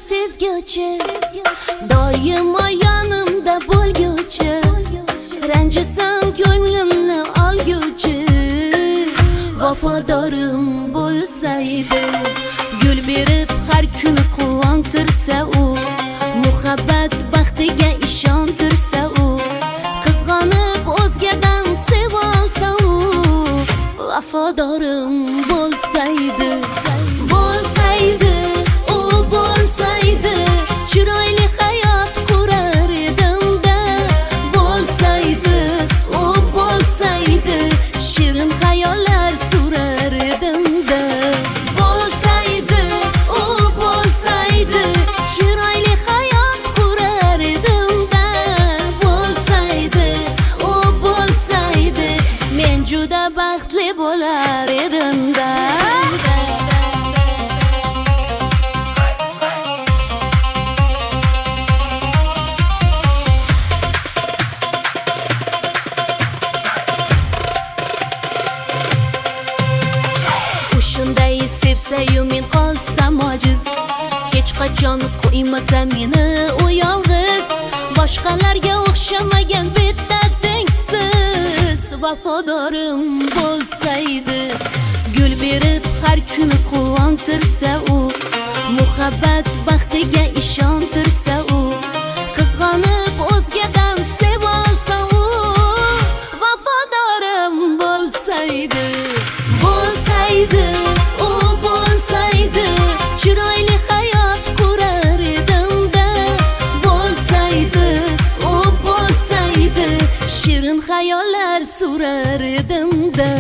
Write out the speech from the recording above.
sezguvchi, doimo yonimda bo'lguvchi, ranjisam ko'nglimni olguvchi, vafodorim bo'lsaydi, gul berib har kuni quvontirsa u, muhabbat baxtiga ishontirsa u, qizg'onib o'zgadan sevolsa u, vafodorim bo'lsaydi, bo'lsaydi, u bo'lsaydi, chiroyli hayot qurar edim-da, bo'lsaydi, u bo'lsaydi, shirin xayollar surar edim-da, bo'lsaydi, u bo'lsaydi, chiroyli hayot qurar edim-da, bo'lsaydi, u bo'lsaydi, men juda baxtli bo'lar edim-da. Shunday sevsa-yu men qolsam ojiz, hech qachon qo'ymasa meni u yolg'iz, boshqalarga o'xshamagan bitta tengsiz, vafodorim bo'lsaydi, gul berib har kuni quvontirsa u, muhabbat baxtiga ishontirsa u, qizg'onib o'zgadan sevolsa u, vafodorim bo'lsaydi, bo'lsaydi, u bo'lsaydi, chiroyli hayot qurar edim-da, bo'lsaydi, u bo'lsaydi, shirin xayollar surar edim-da.